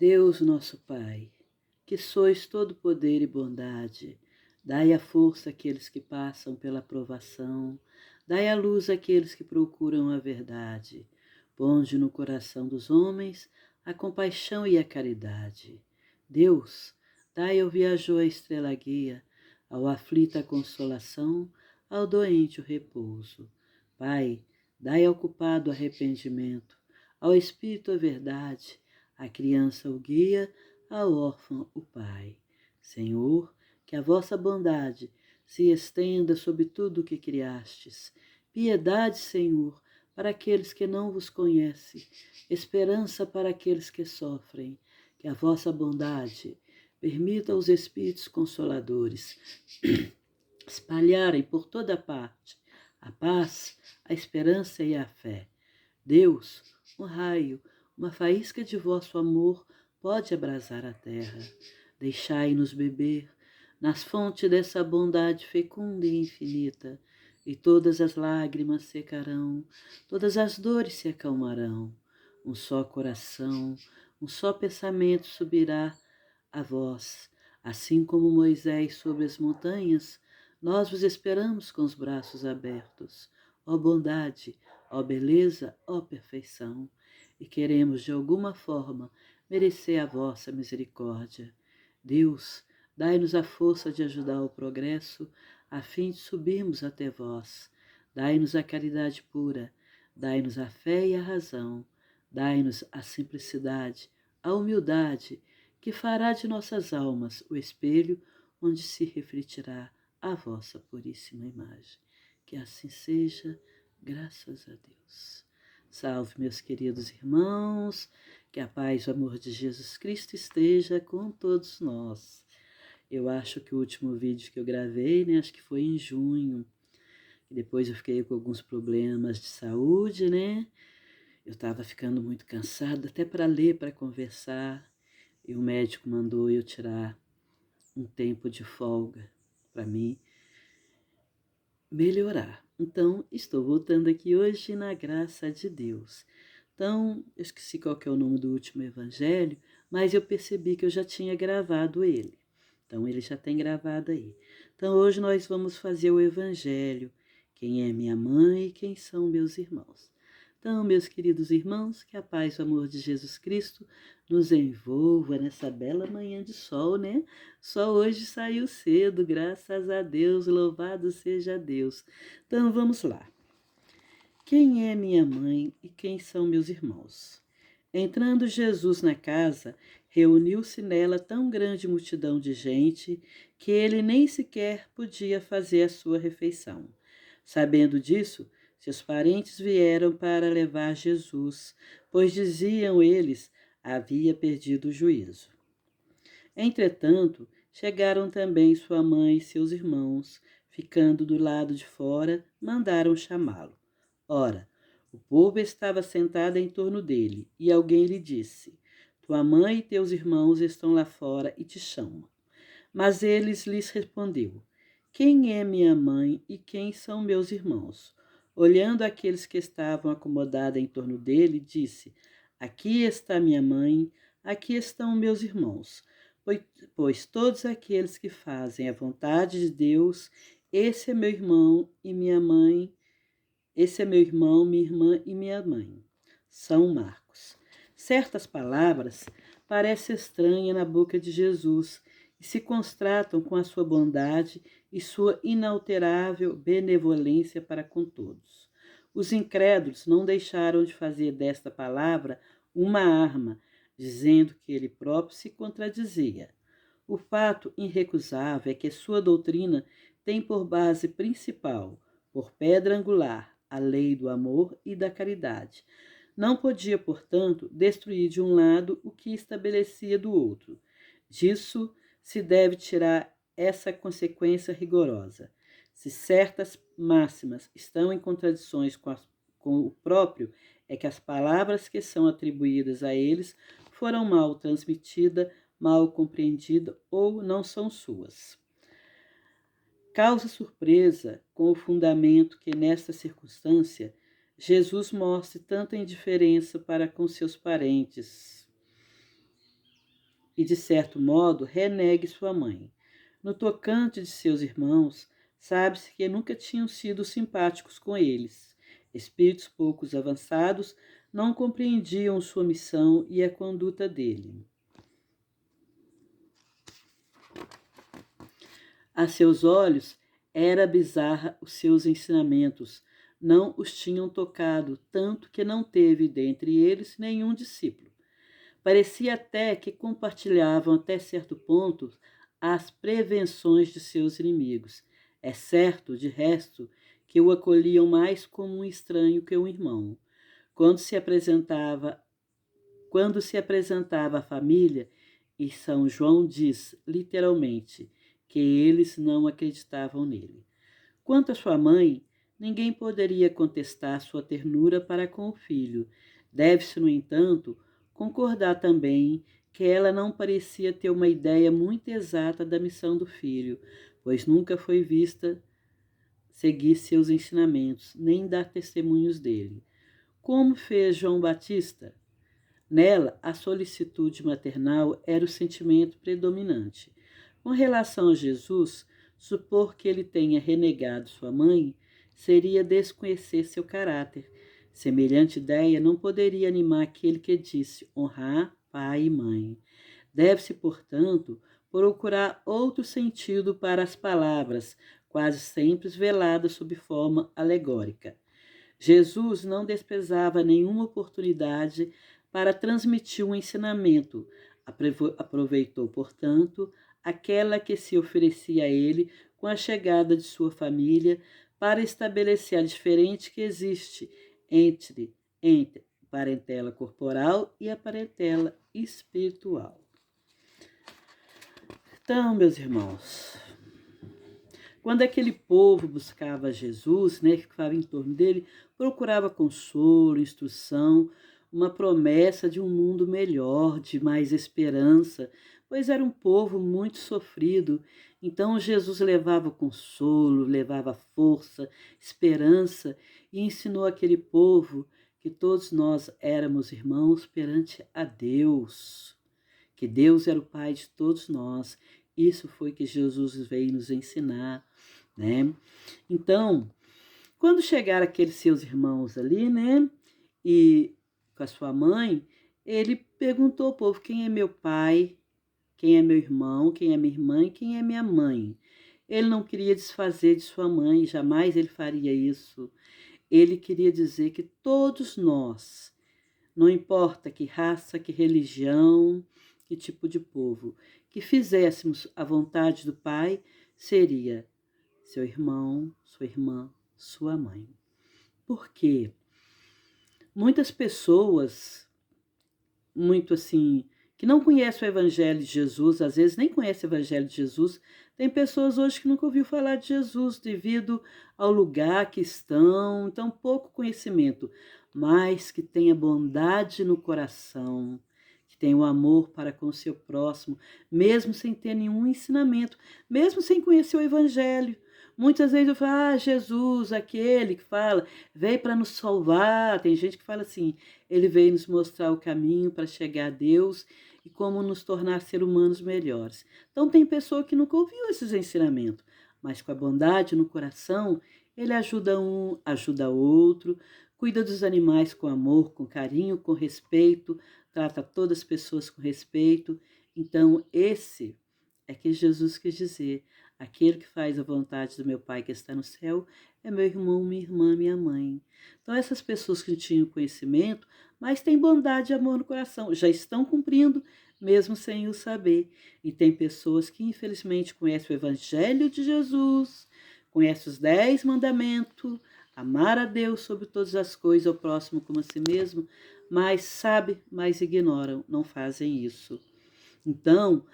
Deus nosso Pai, que sois todo poder e bondade, dai a força àqueles que passam pela provação, dai a luz àqueles que procuram a verdade, ponde no coração dos homens a compaixão e a caridade. Deus, dai ao viajor a estrela guia, ao aflito a consolação, ao doente o repouso. Pai, dai ao culpado arrependimento, ao espírito a verdade, à criança o guia, ao órfão o pai. Senhor, que a vossa bondade se estenda sobre tudo o que criastes. Piedade, Senhor, para aqueles que não vos conhecem, esperança para aqueles que sofrem. Que a vossa bondade permita aos Espíritos Consoladores espalharem por toda parte a paz, a esperança e a fé. Deus, um raio, uma faísca de vosso amor pode abrasar a terra. Deixai-nos beber nas fontes dessa bondade fecunda e infinita, e todas as lágrimas secarão, todas as dores se acalmarão. Um só coração, um só pensamento subirá a vós, assim como Moisés sobre as montanhas, nós vos esperamos com os braços abertos. Ó bondade, ó beleza, ó perfeição, e queremos de alguma forma merecer a vossa misericórdia. Deus, dai-nos a força de ajudar o progresso, a fim de subirmos até vós. Dai-nos a caridade pura, dai-nos a fé e a razão, dai-nos a simplicidade, a humildade, que fará de nossas almas o espelho onde se refletirá a vossa puríssima imagem. Que assim seja, graças a Deus. Salve, meus queridos irmãos, que a paz e o amor de Jesus Cristo esteja com todos nós. Eu acho que o último vídeo que eu gravei, acho que foi em junho, e depois eu fiquei com alguns problemas de saúde, Eu estava ficando muito cansada, até para ler, para conversar, e o médico mandou eu tirar um tempo de folga para mim melhorar. Então, estou voltando aqui hoje na graça de Deus. Então, eu esqueci qual que é o nome do último evangelho, mas eu percebi que eu já tinha gravado ele. Então, ele já tem gravado aí. Então, hoje nós vamos fazer o evangelho. Quem é minha mãe e quem são meus irmãos. Então, meus queridos irmãos, que a paz e o amor de Jesus Cristo nos envolva nessa bela manhã de sol, Só hoje saiu cedo, graças a Deus, louvado seja Deus. Então, vamos lá. Quem é minha mãe e quem são meus irmãos? Entrando Jesus na casa, reuniu-se nela tão grande multidão de gente que ele nem sequer podia fazer a sua refeição. Sabendo disso, seus parentes vieram para levar Jesus, pois diziam eles, havia perdido o juízo. Entretanto, chegaram também sua mãe e seus irmãos, ficando do lado de fora, mandaram chamá-lo. Ora, o povo estava sentado em torno dele, e alguém lhe disse, tua mãe e teus irmãos estão lá fora e te chamam. Mas eles lhes respondeu, quem é minha mãe e quem são meus irmãos? Olhando aqueles que estavam acomodados em torno dele, disse, aqui está minha mãe, aqui estão meus irmãos, pois todos aqueles que fazem a vontade de Deus, esse é meu irmão e minha mãe, esse é meu irmão, minha irmã e minha mãe. São Marcos. Certas palavras parecem estranhas na boca de Jesus e se constratam com a sua bondade e sua inalterável benevolência para com todos. Os incrédulos não deixaram de fazer desta palavra uma arma, dizendo que ele próprio se contradizia. O fato irrecusável é que sua doutrina tem por base principal, por pedra angular, a lei do amor e da caridade. Não podia, portanto, destruir de um lado o que estabelecia do outro. Disso se deve tirar essa consequência rigorosa. Se certas máximas estão em contradições com o próprio, é que as palavras que são atribuídas a eles foram mal transmitidas, mal compreendidas ou não são suas. Causa surpresa com o fundamento que, nesta circunstância, Jesus mostre tanta indiferença para com seus parentes. e, de certo modo, renegue sua mãe. No tocante de seus irmãos, sabe-se que nunca tinham sido simpáticos com eles. Espíritos poucos avançados não compreendiam sua missão e a conduta dele. A seus olhos, era bizarra os seus ensinamentos, não os tinham tocado, tanto que não teve dentre eles nenhum discípulo. Parecia até que compartilhavam até certo ponto as prevenções de seus inimigos. É certo, de resto, que o acolhiam mais como um estranho que um irmão. Quando se apresentava à família, e São João diz, literalmente, que eles não acreditavam nele. Quanto à sua mãe, ninguém poderia contestar sua ternura para com o filho. Deve-se, no entanto, concordar também que ela não parecia ter uma ideia muito exata da missão do filho, pois nunca foi vista seguir seus ensinamentos, nem dar testemunhos dele. Como fez João Batista? Nela, a solicitude maternal era o sentimento predominante. Com relação a Jesus, supor que ele tenha renegado sua mãe seria desconhecer seu caráter. Semelhante ideia não poderia animar aquele que disse honrar pai e mãe. Deve-se, portanto, procurar outro sentido para as palavras, quase sempre veladas sob forma alegórica. Jesus não desprezava nenhuma oportunidade para transmitir um ensinamento. Aproveitou, portanto, aquela que se oferecia a ele com a chegada de sua família para estabelecer a diferença que existe entre a parentela corporal e a parentela espiritual. Então, meus irmãos, quando aquele povo buscava Jesus, que ficava em torno dele, procurava consolo, instrução, uma promessa de um mundo melhor, de mais esperança, pois era um povo muito sofrido. Então Jesus levava consolo, levava força, esperança e ensinou aquele povo que todos nós éramos irmãos perante a Deus, que Deus era o Pai de todos nós. Isso foi que Jesus veio nos ensinar, Então, quando chegaram aqueles seus irmãos ali, e com a sua mãe, ele perguntou ao povo: quem é meu pai, quem é meu irmão, quem é minha irmã e quem é minha mãe? Ele não queria desfazer de sua mãe, jamais ele faria isso. Ele queria dizer que todos nós, não importa que raça, que religião, que tipo de povo, que fizéssemos a vontade do Pai, seria seu irmão, sua irmã, sua mãe. Por quê? Muitas pessoas, muito assim, que não conhecem o Evangelho de Jesus, às vezes nem conhecem o Evangelho de Jesus, tem pessoas hoje que nunca ouviram falar de Jesus devido ao lugar que estão, então pouco conhecimento, mas que tenha bondade no coração, que tenha o amor para com o seu próximo, mesmo sem ter nenhum ensinamento, mesmo sem conhecer o Evangelho. Muitas vezes eu falo, Jesus, aquele que fala, veio para nos salvar. Tem gente que fala assim, ele veio nos mostrar o caminho para chegar a Deus e como nos tornar seres humanos melhores. Então tem pessoa que nunca ouviu esses ensinamentos, mas com a bondade no coração, ele ajuda um, ajuda outro, cuida dos animais com amor, com carinho, com respeito, trata todas as pessoas com respeito. Então esse é que Jesus quis dizer: aquele que faz a vontade do meu Pai que está no céu é meu irmão, minha irmã, minha mãe. Então essas pessoas que tinham conhecimento, mas têm bondade e amor no coração, já estão cumprindo, mesmo sem o saber. E tem pessoas que infelizmente conhecem o Evangelho de Jesus, conhecem os 10 mandamentos, amar a Deus sobre todas as coisas, ao próximo como a si mesmo, mas sabe, mas ignoram, não fazem isso. Então,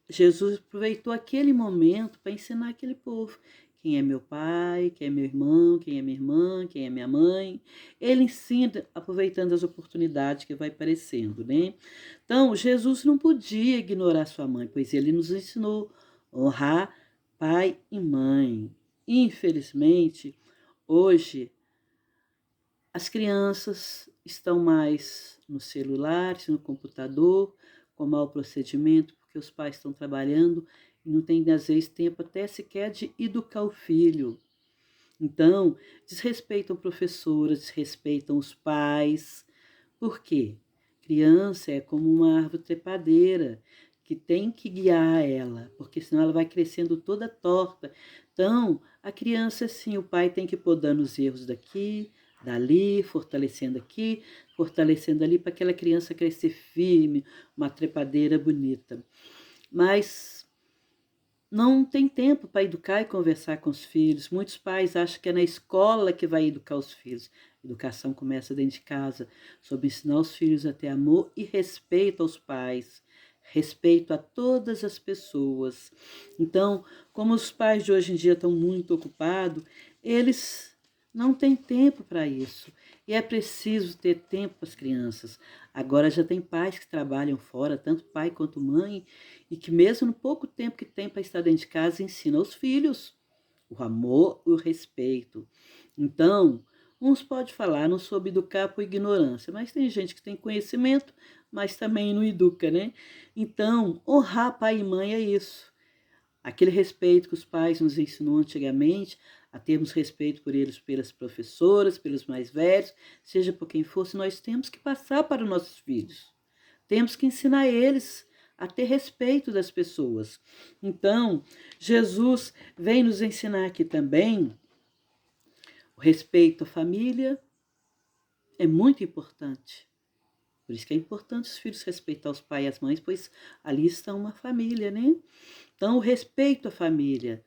Jesus aproveitou aquele momento para ensinar aquele povo quem é meu pai, quem é meu irmão, quem é minha irmã, quem é minha mãe. Ele ensina aproveitando as oportunidades que vai aparecendo, Então, Jesus não podia ignorar sua mãe, pois ele nos ensinou a honrar pai e mãe. Infelizmente, hoje, as crianças estão mais no celular, no computador, com mau procedimento, porque os pais estão trabalhando e não tem, às vezes, tempo até sequer de educar o filho. Então, desrespeitam professoras, desrespeitam os pais. Por quê? Criança é como uma árvore trepadeira, que tem que guiar ela, porque senão ela vai crescendo toda torta. Então, a criança, sim, o pai tem que ir podando os erros daqui, dali, fortalecendo aqui, fortalecendo ali, para aquela criança crescer firme, uma trepadeira bonita. Mas não tem tempo para educar e conversar com os filhos. Muitos pais acham que é na escola que vai educar os filhos. A educação começa dentro de casa, sobre ensinar os filhos a ter amor e respeito aos pais, respeito a todas as pessoas. Então, como os pais de hoje em dia estão muito ocupados, eles não têm tempo para isso. E é preciso ter tempo para as crianças. Agora já tem pais que trabalham fora, tanto pai quanto mãe, e que mesmo no pouco tempo que tem para estar dentro de casa, ensina aos filhos o amor e o respeito. Então, uns podem falar, não soube educar por ignorância, mas tem gente que tem conhecimento, mas também não educa, né? Então, honrar pai e mãe é isso. Aquele respeito que os pais nos ensinou antigamente, a termos respeito por eles, pelas professoras, pelos mais velhos, seja por quem fosse, nós temos que passar para os nossos filhos. Temos que ensinar eles a ter respeito das pessoas. Então, Jesus vem nos ensinar aqui também o respeito à família, é muito importante. Por isso que é importante os filhos respeitar os pais e as mães, pois ali está uma família, né? Então, o respeito à família,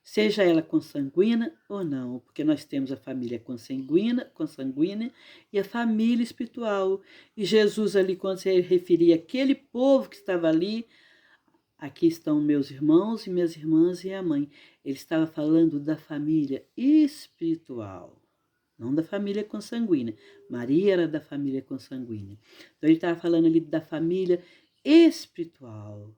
seja ela consanguínea ou não, porque nós temos a família consanguínea e a família espiritual. E Jesus ali, quando se referia àquele povo que estava ali, aqui estão meus irmãos e minhas irmãs e a mãe. Ele estava falando da família espiritual, não da família consanguínea. Maria era da família consanguínea. Então ele estava falando ali da família espiritual,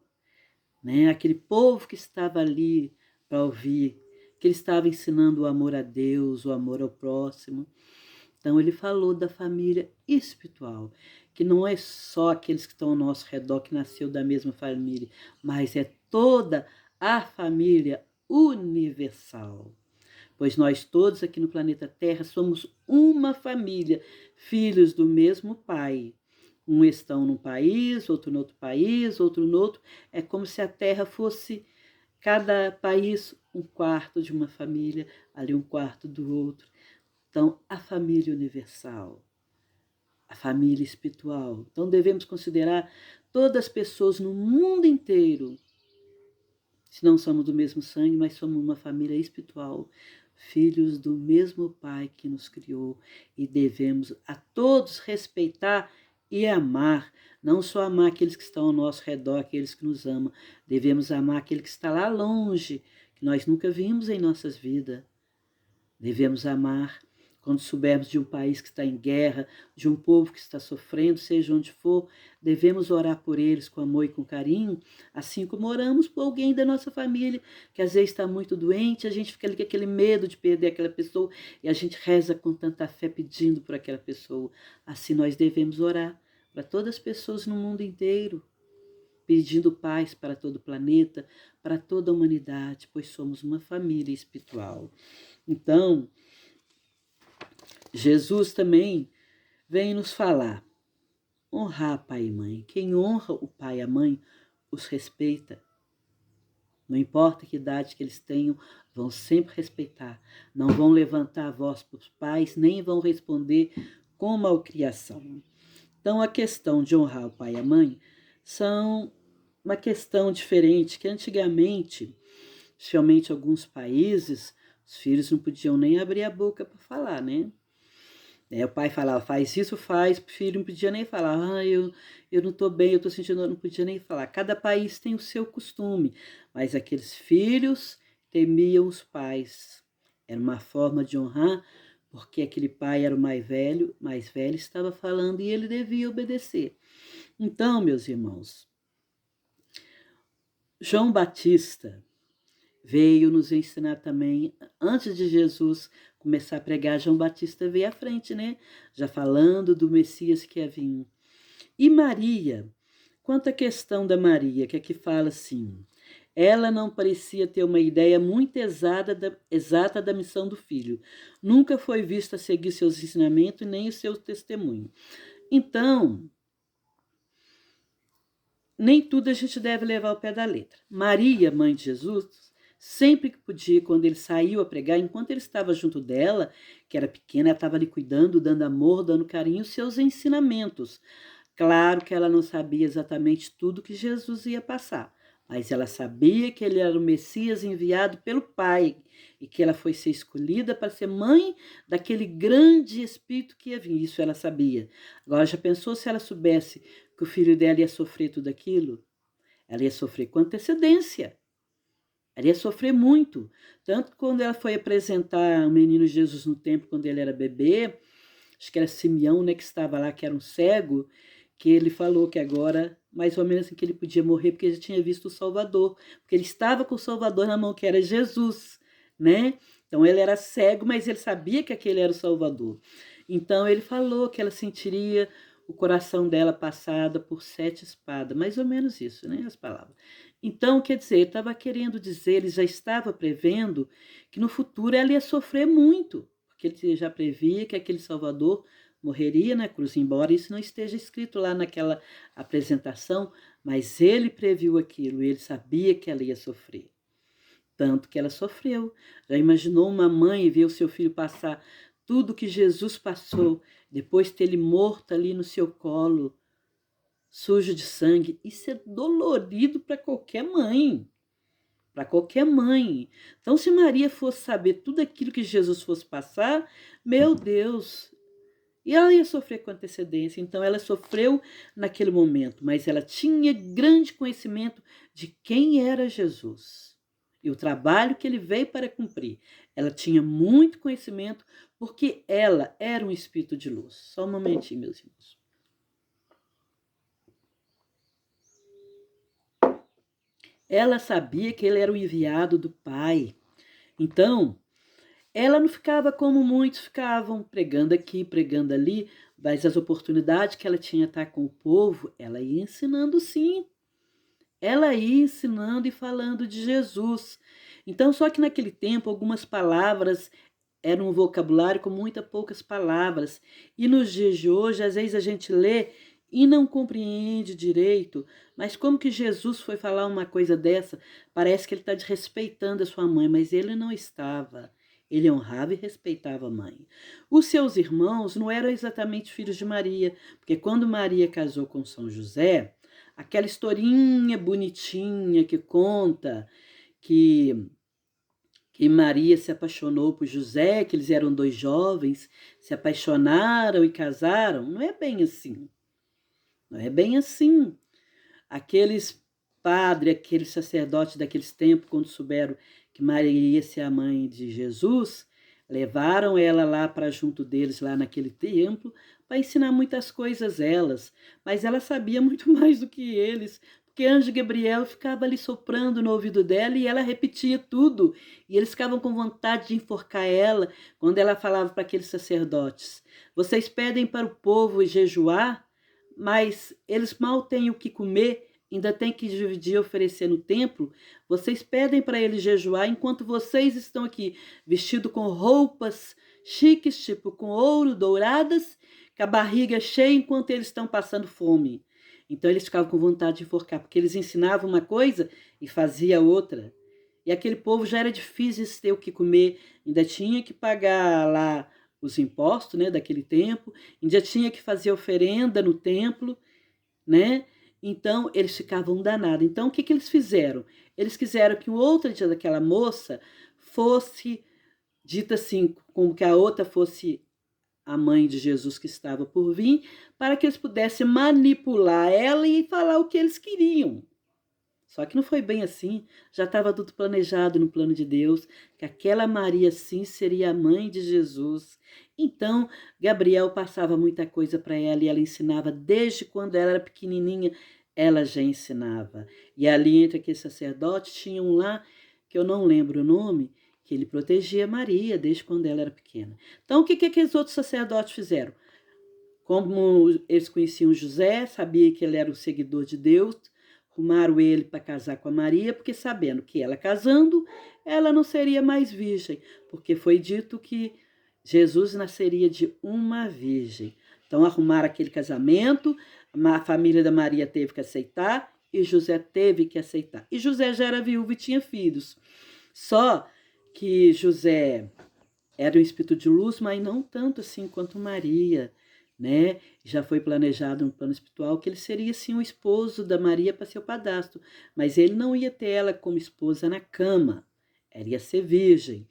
né? Aquele povo que estava ali para ouvir, que ele estava ensinando o amor a Deus, o amor ao próximo. Então ele falou da família espiritual, que não é só aqueles que estão ao nosso redor, que nasceu da mesma família, mas é toda a família universal. Pois nós todos aqui no planeta Terra somos uma família, filhos do mesmo Pai. Um estão num país, outro no outro país, outro no outro. É como se a Terra fosse, cada país, um quarto de uma família, ali um quarto do outro. Então, a família universal, a família espiritual. Então, devemos considerar todas as pessoas no mundo inteiro. Se não somos do mesmo sangue, mas somos uma família espiritual, filhos do mesmo Pai que nos criou, e devemos a todos respeitar e amar, não só amar aqueles que estão ao nosso redor, aqueles que nos amam, devemos amar aquele que está lá longe, que nós nunca vimos em nossas vidas. Devemos amar quando soubermos de um país que está em guerra, de um povo que está sofrendo, seja onde for, devemos orar por eles com amor e com carinho, assim como oramos por alguém da nossa família, que às vezes está muito doente, a gente fica ali com aquele medo de perder aquela pessoa, e a gente reza com tanta fé pedindo por aquela pessoa. Assim nós devemos orar para todas as pessoas no mundo inteiro, pedindo paz para todo o planeta, para toda a humanidade, pois somos uma família espiritual. Então, Jesus também vem nos falar, honrar pai e mãe. Quem honra o pai e a mãe, os respeita. Não importa que idade que eles tenham, vão sempre respeitar. Não vão levantar a voz para os pais, nem vão responder com malcriação. Então, a questão de honrar o pai e a mãe são uma questão diferente, que antigamente, especialmente em alguns países, os filhos não podiam nem abrir a boca para falar, né? O pai falava, faz isso, faz, o filho não podia nem falar, eu não estou bem, eu estou sentindo, não podia nem falar. Cada país tem o seu costume, mas aqueles filhos temiam os pais. Era uma forma de honrar, porque aquele pai era o mais velho estava falando e ele devia obedecer. Então, meus irmãos, João Batista veio nos ensinar também, antes de Jesus começar a pregar, João Batista veio à frente, né? Já falando do Messias que ia vir. E Maria, Quanto à questão da Maria, que aqui fala assim, ela não parecia ter uma ideia muito exata da missão do filho. Nunca foi vista seguir seus ensinamentos nem o seu testemunho. Então, nem tudo a gente deve levar ao pé da letra. Maria, mãe de Jesus, sempre que podia, quando ele saiu a pregar, enquanto ele estava junto dela, que era pequena, ela estava ali cuidando, dando amor, dando carinho, seus ensinamentos. Claro que ela não sabia exatamente tudo que Jesus ia passar, mas ela sabia que ele era o Messias enviado pelo Pai e que ela foi ser escolhida para ser mãe daquele grande Espírito que ia vir. Isso ela sabia. Agora, já pensou se ela soubesse que o filho dela ia sofrer tudo aquilo? Ela ia sofrer com antecedência. Ela ia sofrer muito. Tanto que quando ela foi apresentar o menino Jesus no templo, quando ele era bebê, acho que era Simeão, né, que estava lá, que era um cego, que ele falou que agora, mais ou menos assim, que ele podia morrer porque ele já tinha visto o Salvador, porque ele estava com o Salvador na mão, que era Jesus, né? Então ele era cego, mas ele sabia que aquele era o Salvador. Então ele falou que ela sentiria o coração dela passada por 7 espadas, mais ou menos isso, né, as palavras. Então, quer dizer, ele estava querendo dizer, ele já estava prevendo que no futuro ela ia sofrer muito, porque ele já previa que aquele Salvador morreria na cruz, embora isso não esteja escrito lá naquela apresentação, mas ele previu aquilo, ele sabia que ela ia sofrer. Tanto que ela sofreu. Já imaginou uma mãe ver o seu filho passar tudo que Jesus passou, depois ter ele morto ali no seu colo, sujo de sangue? Isso é dolorido para qualquer mãe. Para qualquer mãe. Então, se Maria fosse saber tudo aquilo que Jesus fosse passar, meu Deus, e ela ia sofrer com antecedência, então ela sofreu naquele momento, mas ela tinha grande conhecimento de quem era Jesus e o trabalho que ele veio para cumprir. Ela tinha muito conhecimento porque ela era um espírito de luz. Só um momentinho, meus irmãos. Ela sabia que ele era o enviado do Pai. Então, ela não ficava como muitos ficavam, pregando aqui, pregando ali, mas as oportunidades que ela tinha estar com o povo, ela ia ensinando sim. Ela ia ensinando e falando de Jesus. Então, só que naquele tempo, algumas palavras eram um vocabulário com muitas poucas palavras. E nos dias de hoje, às vezes a gente lê e não compreende direito, mas como que Jesus foi falar uma coisa dessa? Parece que ele está desrespeitando a sua mãe, mas ele não estava. Ele honrava e respeitava a mãe. Os seus irmãos não eram exatamente filhos de Maria, porque quando Maria casou com São José, aquela historinha bonitinha que conta que Maria se apaixonou por José, que eles eram 2 jovens, se apaixonaram e casaram, não é bem assim. Não é bem assim. Aqueles padres, aqueles sacerdotes daqueles tempos, quando souberam que Maria ia ser a mãe de Jesus, levaram ela lá para junto deles, lá naquele templo, para ensinar muitas coisas elas. Mas ela sabia muito mais do que eles, porque anjo Gabriel ficava ali soprando no ouvido dela e ela repetia tudo. E eles ficavam com vontade de enforcar ela quando ela falava para aqueles sacerdotes: vocês pedem para o povo jejuar, mas eles mal têm o que comer, ainda tem que dividir e oferecer no templo. Vocês pedem para eles jejuar enquanto vocês estão aqui vestidos com roupas chiques, tipo com ouro, douradas, com a barriga cheia enquanto eles estão passando fome. Então eles ficavam com vontade de enforcar, porque eles ensinavam uma coisa e fazia outra. E aquele povo já era difícil de ter o que comer, ainda tinha que pagar lá os impostos, né, daquele tempo, ainda tinha que fazer oferenda no templo, né? Então, eles ficavam danados. Então, o que, que eles fizeram? Eles quiseram que o outro dia daquela moça fosse dita assim, como que a outra fosse a mãe de Jesus que estava por vir, para que eles pudessem manipular ela e falar o que eles queriam. Só que não foi bem assim, já estava tudo planejado no plano de Deus, que aquela Maria sim seria a mãe de Jesus. Então, Gabriel passava muita coisa para ela e ela ensinava desde quando ela era pequenininha, ela já ensinava. E ali entre aqueles sacerdotes tinha um lá, que eu não lembro o nome, que ele protegia Maria desde quando ela era pequena. Então, o que aqueles outros sacerdotes fizeram? Como eles conheciam José, sabia que ele era um seguidor de Deus, arrumaram ele para casar com a Maria, porque sabendo que ela casando, ela não seria mais virgem, porque foi dito que Jesus nasceria de uma virgem. Então arrumaram aquele casamento, a família da Maria teve que aceitar e José teve que aceitar. E José já era viúvo e tinha filhos. Só que José era um espírito de luz, mas não tanto assim quanto Maria, né? Já foi planejado no plano espiritual que ele seria sim o esposo da Maria para seu padrasto, mas ele não ia ter ela como esposa na cama, ela ia ser virgem.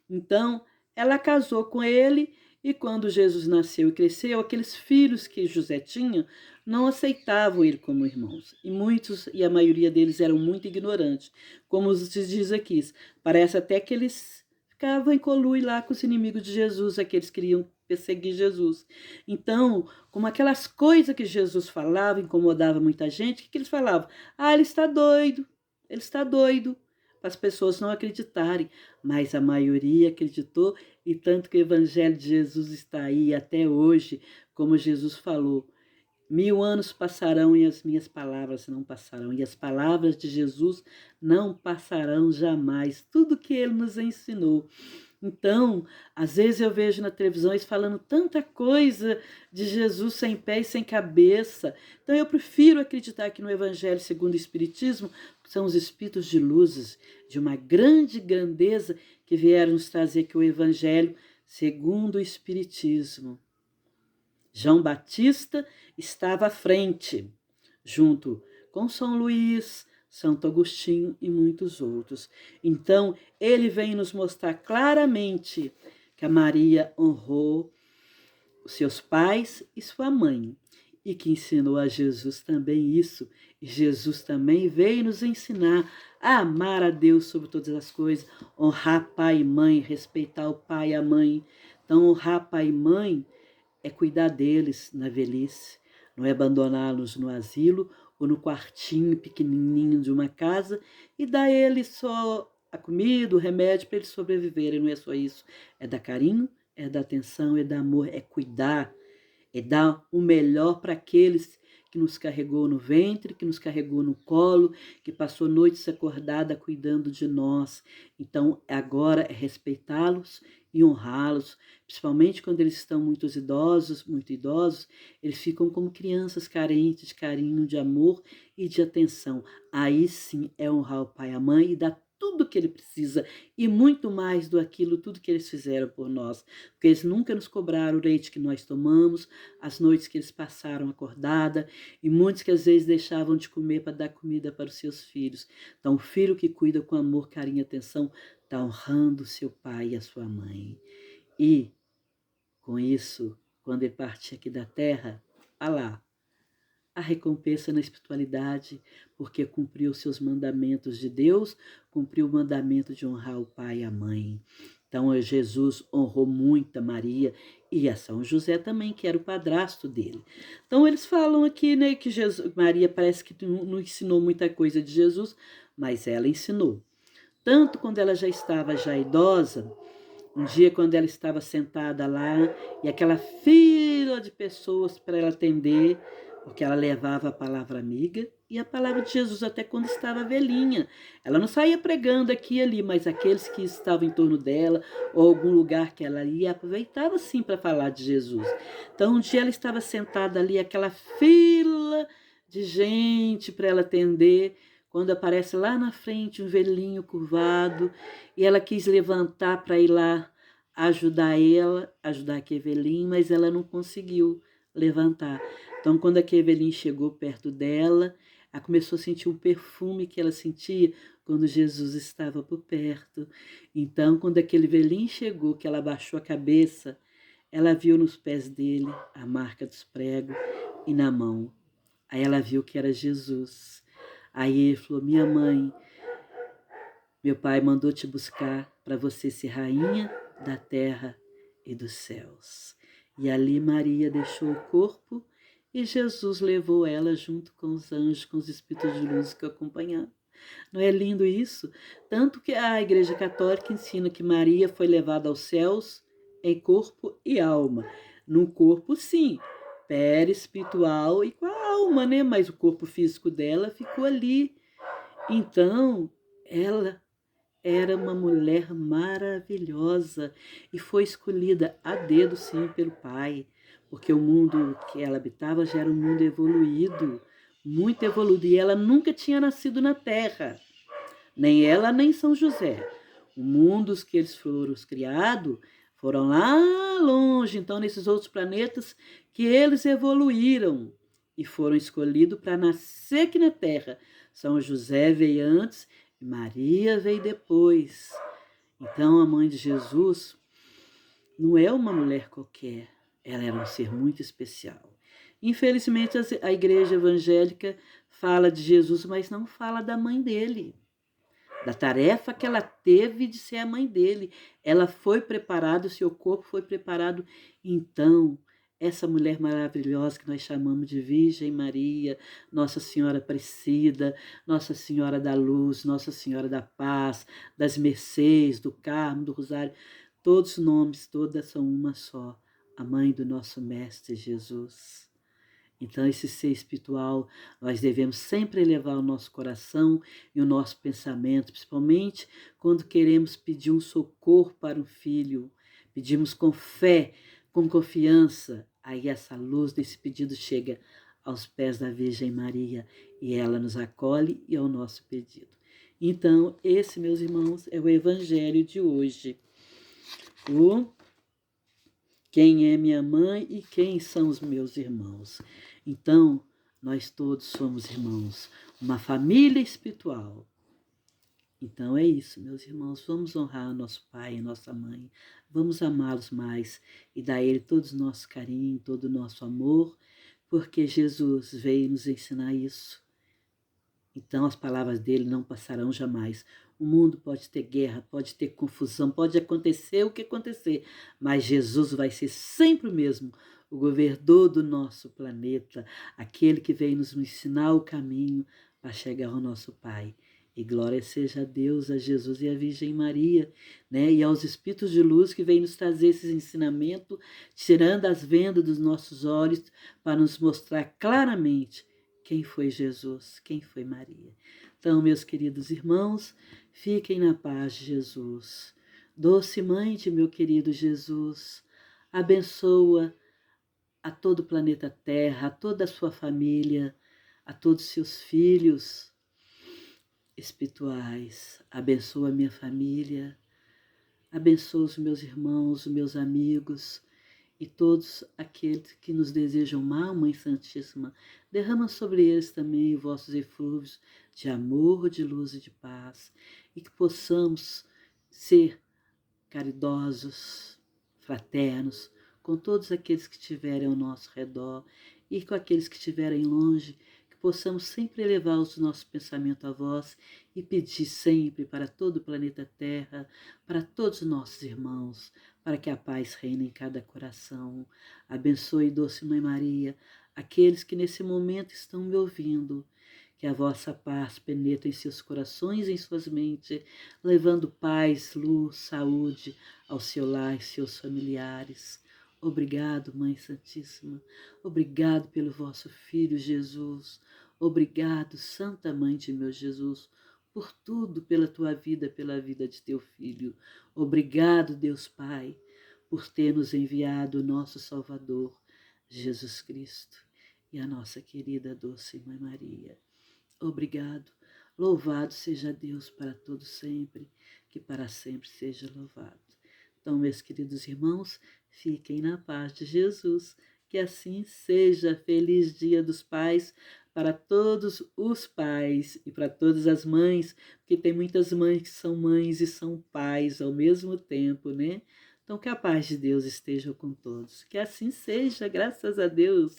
Então, ela casou com ele e quando Jesus nasceu e cresceu, aqueles filhos que José tinha não aceitavam ele como irmãos. E muitos, e a maioria deles eram muito ignorantes. Como se diz aqui, parece até que eles ficavam em colui lá com os inimigos de Jesus, aqueles que queriam perseguir Jesus. Então, como aquelas coisas que Jesus falava incomodavam muita gente, o que eles falavam? Ah, ele está doido, ele está doido, para as pessoas não acreditarem. Mas a maioria acreditou, e tanto que o evangelho de Jesus está aí até hoje, como Jesus falou. 1000 anos passarão e as minhas palavras não passarão. E as palavras de Jesus não passarão jamais. Tudo que ele nos ensinou. Então, às vezes eu vejo na televisão eles falando tanta coisa de Jesus sem pé e sem cabeça. Então eu prefiro acreditar que no Evangelho segundo o Espiritismo são os espíritos de luzes, de uma grande grandeza que vieram nos trazer aqui o Evangelho segundo o Espiritismo. João Batista estava à frente, junto com São Luís, Santo Agostinho e muitos outros. Então, ele vem nos mostrar claramente que a Maria honrou os seus pais e sua mãe, e que ensinou a Jesus também isso. E Jesus também veio nos ensinar a amar a Deus sobre todas as coisas, honrar pai e mãe, respeitar o pai e a mãe. Então, honrar pai e mãe é cuidar deles na velhice, não é abandoná-los no asilo ou no quartinho pequenininho de uma casa e dar a eles só a comida, o remédio para eles sobreviverem. Não é só isso, é dar carinho, é dar atenção, é dar amor, é cuidar, é dar o melhor para aqueles que nos carregou no ventre, que nos carregou no colo, que passou noites acordada cuidando de nós. Então, agora é respeitá-los e honrá-los, principalmente quando eles estão muito idosos, eles ficam como crianças carentes de carinho, de amor e de atenção. Aí sim é honrar o pai e a mãe e dar tudo que ele precisa e muito mais do aquilo, tudo que eles fizeram por nós. Porque eles nunca nos cobraram o leite que nós tomamos, as noites que eles passaram acordada e muitos que às vezes deixavam de comer para dar comida para os seus filhos. Então, o filho que cuida com amor, carinho e atenção está honrando seu pai e a sua mãe. E, com isso, quando ele partir aqui da terra, lá, a recompensa na espiritualidade, porque cumpriu os seus mandamentos de Deus, cumpriu o mandamento de honrar o pai e a mãe. Então, Jesus honrou muito a Maria e a São José também, que era o padrasto dele. Então, eles falam aqui, né, que Maria parece que não ensinou muita coisa de Jesus, mas ela ensinou. Tanto quando ela já estava idosa, um dia quando ela estava sentada lá e aquela fila de pessoas para ela atender, porque ela levava a palavra amiga e a palavra de Jesus até quando estava velhinha. Ela não saía pregando aqui e ali, mas aqueles que estavam em torno dela ou algum lugar que ela ia, aproveitava sim para falar de Jesus. Então um dia ela estava sentada ali, aquela fila de gente para ela atender, quando aparece lá na frente um velhinho curvado e ela quis levantar para ir lá ajudar aquele velhinho, mas ela não conseguiu levantar. Então, quando aquele velhinho chegou perto dela, ela começou a sentir o perfume que ela sentia quando Jesus estava por perto. Então, quando aquele velhinho chegou, que ela abaixou a cabeça, ela viu nos pés dele a marca dos pregos e na mão. Aí ela viu que era Jesus. Aí ele falou: minha mãe, meu pai mandou te buscar para você ser rainha da terra e dos céus. E ali Maria deixou o corpo e Jesus levou ela junto com os anjos, com os espíritos de luz que o acompanharam. Não é lindo isso? Tanto que a Igreja Católica ensina que Maria foi levada aos céus em corpo e alma. No corpo, sim, perispiritual e com a alma, né? Mas o corpo físico dela ficou ali. Então, ela era uma mulher maravilhosa e foi escolhida a dedo, sim, pelo Pai, porque o mundo que ela habitava já era um mundo evoluído, muito evoluído, e ela nunca tinha nascido na Terra, nem ela nem São José. O mundo que eles foram criados foram lá longe, então nesses outros planetas que eles evoluíram e foram escolhidos para nascer aqui na Terra. São José veio antes e Maria veio depois. Então a mãe de Jesus não é uma mulher qualquer, ela era um ser muito especial. Infelizmente a igreja evangélica fala de Jesus, mas não fala da mãe dele, da tarefa que ela teve de ser a mãe dele. Ela foi preparada, o seu corpo foi preparado. Então, essa mulher maravilhosa que nós chamamos de Virgem Maria, Nossa Senhora Aparecida, Nossa Senhora da Luz, Nossa Senhora da Paz, das Mercês, do Carmo, do Rosário, todos os nomes, todas são uma só, a mãe do nosso Mestre Jesus. Então, esse ser espiritual, nós devemos sempre elevar o nosso coração e o nosso pensamento, principalmente quando queremos pedir um socorro para um filho. Pedimos com fé, com confiança. Aí essa luz desse pedido chega aos pés da Virgem Maria e ela nos acolhe e é o nosso pedido. Então, esse, meus irmãos, é o Evangelho de hoje. Quem é minha mãe e quem são os meus irmãos. Então, nós todos somos irmãos, uma família espiritual. Então é isso, meus irmãos, vamos honrar nosso pai e nossa mãe, vamos amá-los mais e dar a ele todo o nosso carinho, todo o nosso amor, porque Jesus veio nos ensinar isso. Então as palavras dele não passarão jamais. O mundo pode ter guerra, pode ter confusão, pode acontecer o que acontecer, mas Jesus vai ser sempre o mesmo, o governador do nosso planeta, aquele que veio nos ensinar o caminho para chegar ao nosso Pai. E glória seja a Deus, a Jesus e a Virgem Maria, né? E aos Espíritos de Luz que vêm nos trazer esses ensinamentos, tirando as vendas dos nossos olhos para nos mostrar claramente quem foi Jesus, quem foi Maria. Então, meus queridos irmãos, fiquem na paz de Jesus. Doce Mãe de meu querido Jesus, abençoa a todo o planeta Terra, a toda a sua família, a todos os seus filhos espirituais. Abençoa a minha família, abençoa os meus irmãos, os meus amigos, e todos aqueles que nos desejam mal, Mãe Santíssima, derrama sobre eles também vossos eflúvios de amor, de luz e de paz, e que possamos ser caridosos, fraternos, com todos aqueles que estiverem ao nosso redor e com aqueles que estiverem longe, que possamos sempre elevar os nossos pensamentos a vós e pedir sempre para todo o planeta Terra, para todos os nossos irmãos, para que a paz reine em cada coração. Abençoe, doce Mãe Maria, aqueles que nesse momento estão me ouvindo, que a vossa paz penetre em seus corações e em suas mentes, levando paz, luz, saúde ao seu lar e seus familiares. Obrigado, Mãe Santíssima. Obrigado pelo vosso Filho Jesus. Obrigado, Santa Mãe de meu Jesus, por tudo, pela tua vida, pela vida de teu Filho. Obrigado, Deus Pai, por ter nos enviado o nosso Salvador, Jesus Cristo, e a nossa querida doce Mãe Maria. Obrigado. Louvado seja Deus para todo sempre, que para sempre seja louvado. Então, meus queridos irmãos, fiquem na paz de Jesus, que assim seja. Feliz Dia dos Pais para todos os pais e para todas as mães, porque tem muitas mães que são mães e são pais ao mesmo tempo, né? Então, que a paz de Deus esteja com todos. Que assim seja, graças a Deus.